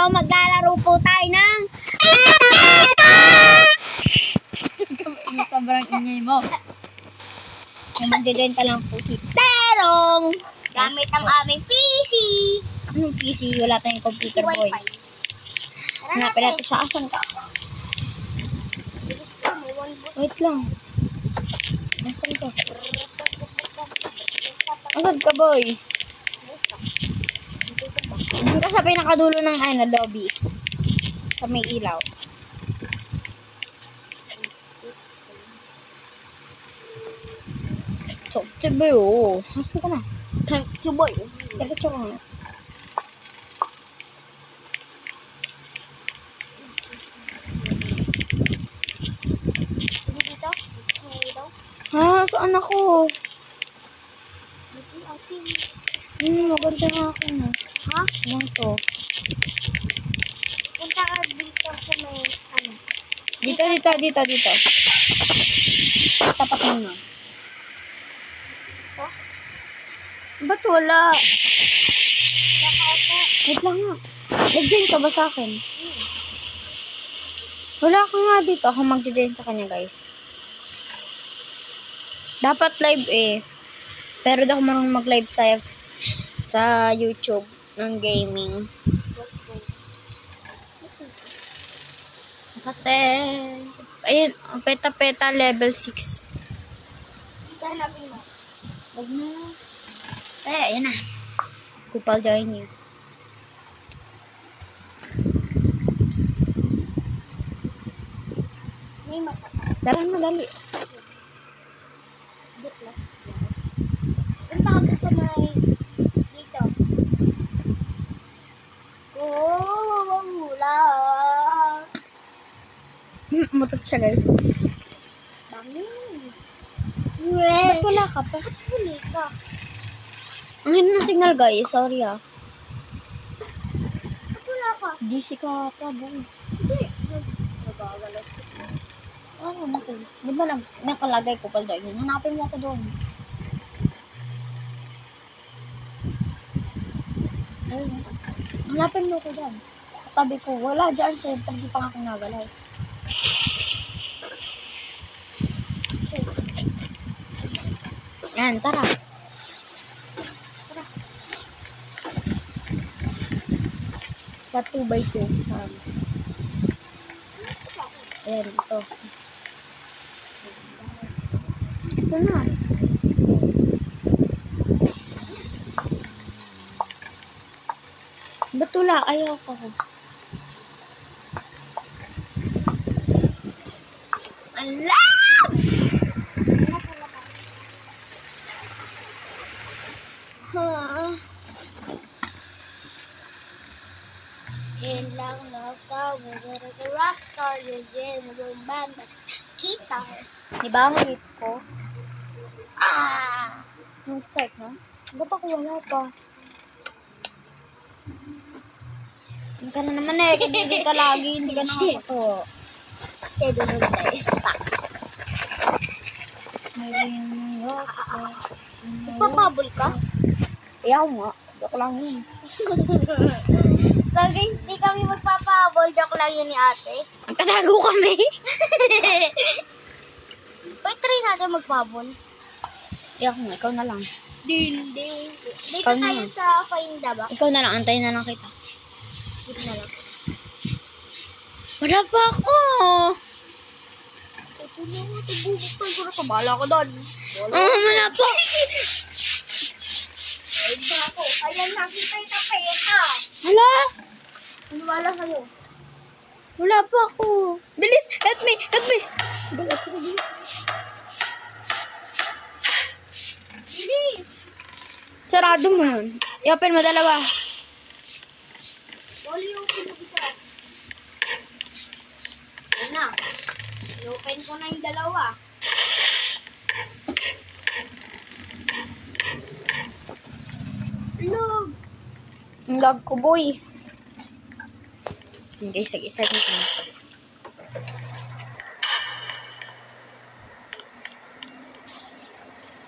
So, maglalaro po tayo ng... Sobrang ingay mo. Magdidenta lang po si Terong. Gamit ang aming PC. Anong PC? Wala tayong computer, boy. Hanapin natin siya. Asan ka? Wait lang. Asan ka? Asan ka, boy? Doon ka sa pinakadulo ng lobbies. Sa may ilaw. So, boy, oh. Asan ka na? Boy. Diretso ka na. Dito? Dito? Ha? Saan ako? Maganda nga ako na. Ha? Yan to. Punta ka dito sa may ano. Dito. Tapat mo na. Ito? Ba't wala? Nakaupo. Wait lang nga. Nag-join ka ba sa akin? Wala ka nga dito. Ako mag-join sa kanya, guys. Dapat live eh. Pero di ako marunong mag-live sa YouTube ng gaming. Kate. Ayun, peta level 6. Hanapin mo. Huwag na. Ayan na. Kupal join you. May mata. Dalan madali. Dito. Punta ka sa may dito. Oh, wala. Mutot siya, guys. Dami. Ba't wala ka pa? Huli ka. Ang hina ng signal, guys. Sorry ah. Ba't wala ka? DC ka pa, boy. Hindi. Nagagalat. Oo, natin. Di ba nakalagay ko pala doon? Hanapin mo ako doon. Ayun. Hanapin mo ako doon. Tabi ko. Wala dyan. So, tabi pa nga akong nagalaw. Yan, tara. Sa 2x2. Ayan, ito. Ito na. Ba't wala? Ayaw ko. Alam! Yan lang nasa we're a rockstar, yan, we're band, kita. Diba ang hit ko? Ah! Nag-start na? Ba't ako wala pa? Hindi ka na naman eh. Hindi ka lagi. Hindi ka nakakato. Kaya doon tayo stop. Nagpapabol ka? Ayaw nga. Joke lang yun. Lagi, hindi kami magpapabol, joke lang yun ni ate. Nagkatago kami. Uy, try natin magpabol. Ayaw nga. Ikaw na lang. Dito Ikaw na tayo lang. sa find the box. Ikaw na lang. Antayin na lang kita. Skip na lang. Wala pa ako. Ito na nga, bubuksan ko na ito. Bahala ko doon. Wala pa. Ay, ako. Ayan, nakita yung tapeta. Wala. Wala kayo. Wala pa ako. Bilis. Help me. Bilis! Sarado mo yun. I-open mo dalawa. Wala yung pinag-isa. Ayan na. I-open ko na yung dalawa. Log! Ang lag ko, boy. Okay, sige. Start mo na.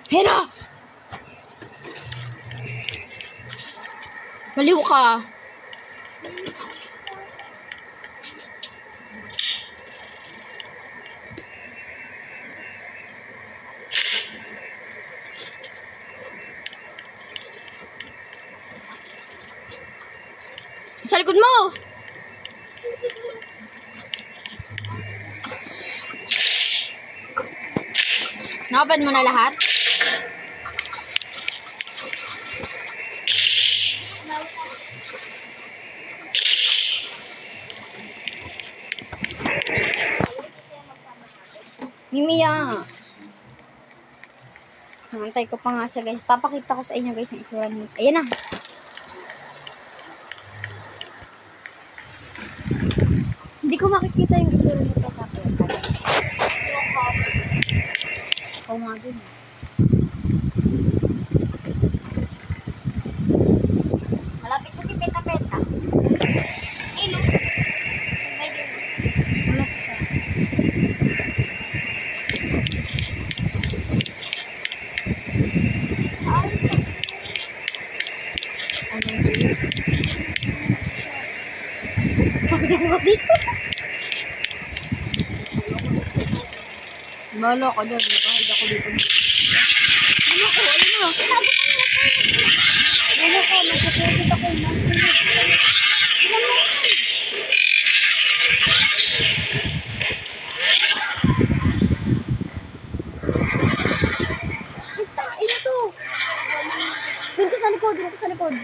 Hera! Baliw ka. Sa likod mo! Nakapad mo na lahat? Mimiya. Nantay ko pa nga siya, guys. Papakita ko sa inyo, guys, yung itsura niya. Ayan na. Hindi ko makikita yung itsura nito kapit. Ikaw nga din. Malapit ko si Peta-Peta. Ayun o. May din. Wala pa. Bala ka dyan, nakahid ako dito. Ano ko? Ano na? Sabi ko nila ko. Ano ka? Nagpapagod ako. Ito to. Doon ka sa likod, doon ka sa likod.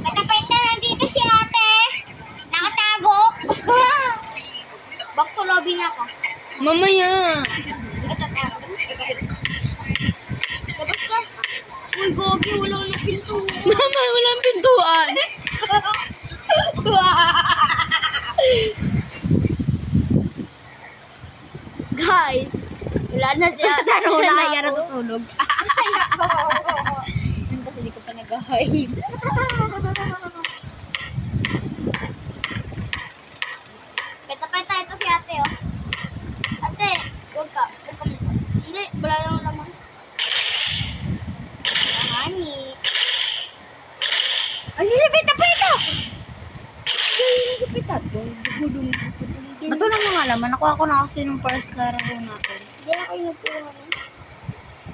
Peta-Peta, nandito si ate. Nakatago. Back to lobby na ako. Mamaya. Labas ka. Uy, gogi, wala na pinto. Mama, walang pintuan. Guys, wala na siya. Tanong na kaya natutulog. Yun kasi di ko pa nag-hide. Peta-Peta, ito si ate, oh. Ate, huwag ka. Huwag ka muna. Hindi, wala lang naman. Honey. Ay, si Peta-Peta! Ba't walang mga laman? Nakuha ko na kasi nung first laro natin. Hindi na kayo nagtuwa.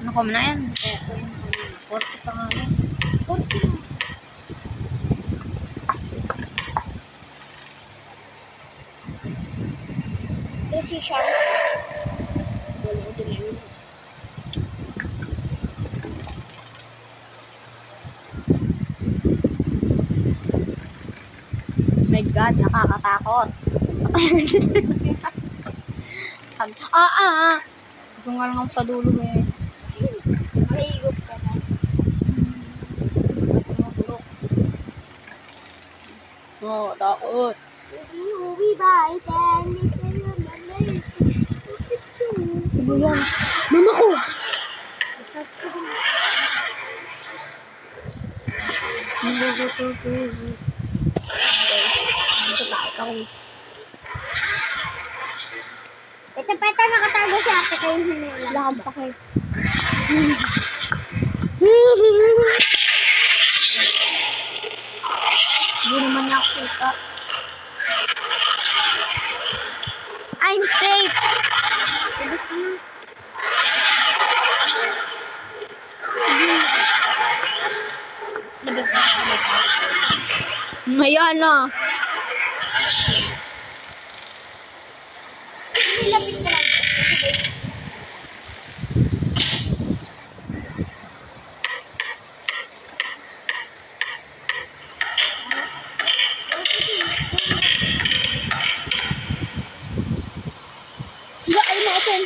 Nakuha mo na yan. Kaya ko yung 40 pa nga yan. 40 na. Ito si Sean. Wala ko din yun. My God, nakakatakot. Ito nga lang ako sa dulo eh. Mahigop ka na. Oo, takot. Uwi ba? Iten. Ano yan? Mama ko! Peta-Peta, nakatago si ate kayo hinula. Lakad pa kayo. Hindi naman niya ako kita. I'm safe! Maya na. Lapit ka lang. Hindi, ay natin.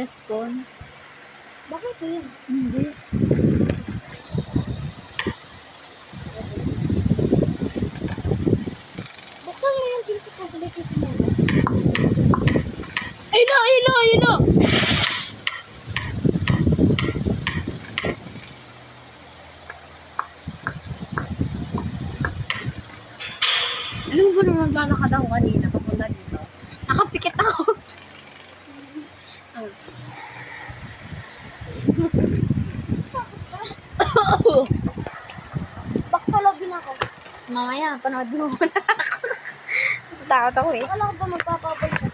Respawn. Bakit yun? Hindi. Buksan mo yung pinto ko sa likod mo. Ayun na, ayun na, ayun na. Alam mo ba naman ba nakadaw kanina papunta dito? Nakapikit ako. Baktalogin ako. Mamaya, panood mo muna ako. Takot ako eh. Akala ko ba magpapabol ka?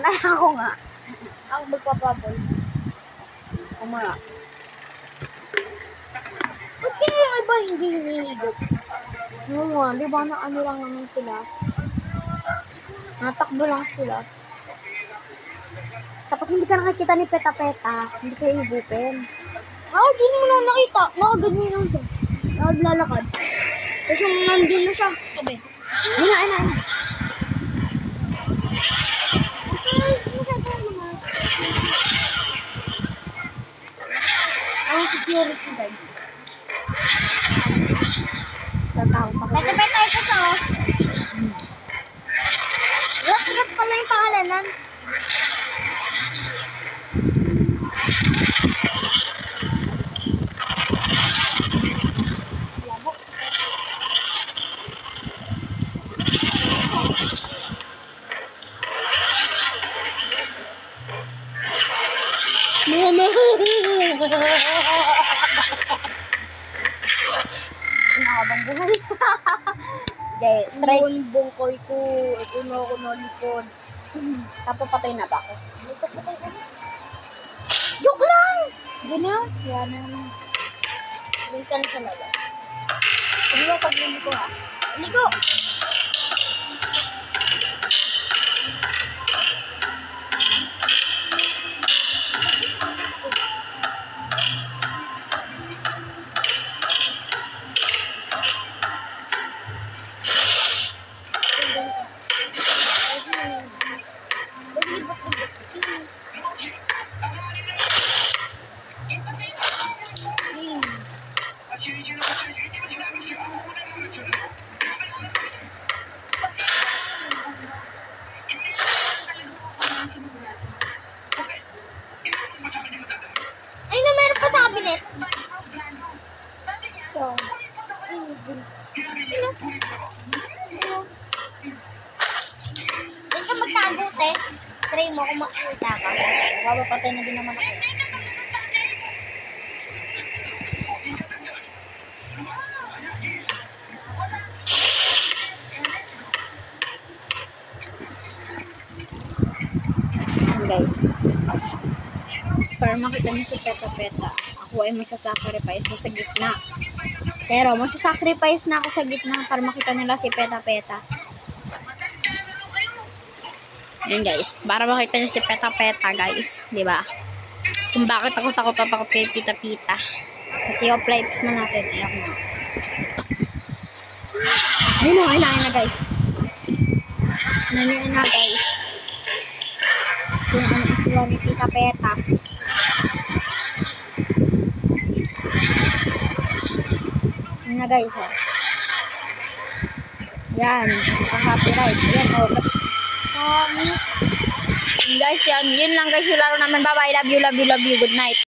Anay ako nga. Ako magpapabol. Kumara. Ba't kaya yung iba hindi hinihigop? Oo nga, di ba na ano lang naman sila? Natakbo lang sila. Kapag hindi ka nakikita ni Peta-Peta, hindi kayo higupin. Ako, di mo na nakita. Nakaganyan lang siya. Naglalakad. Tapos yung nandun na siya. Sabi. Ayun na, ayun na, ayun na. Ang security guard. Tatakot ako. Peta-peta ito siya, oh. Rat pala yung pangalanan. Labo. Mama! Nakabang buhay. Guys, strike. Yun, bungkoy ko. Ito na ako nalikod. Tapos patay na ba ako? Ito pa tayo. Joke lang! Ganyan. Yan naman. Doon ka na sa lala. Ano ba pag-lumi ko, ha? Liko! Ay, na meron pa sa cabinet. So, Diyan ka magtago, te. Try mo kung makikita ka. Mapapatay na din naman ako. Guys, para makita niyo si Peta-Peta, ako ay magsasacrifice na sa gitna. Pero magsasacrifice na ako sa gitna para makita nila si Peta-Peta. Yan guys, para makita niyo si Peta-Peta guys, di ba? Kung bakit ako takot ako kay Pita-Pita. Kasi yung flights na natin, ayan ko na. Ayun na guys. Ayun na guys. Kung ano sila ni Pita-Peta. Ayun na guys, oh. Yan, copyright. Yan, oh. Guys, yan. Yun lang guys yung laro naman. Bye-bye. Love you, love you, love you. Good night.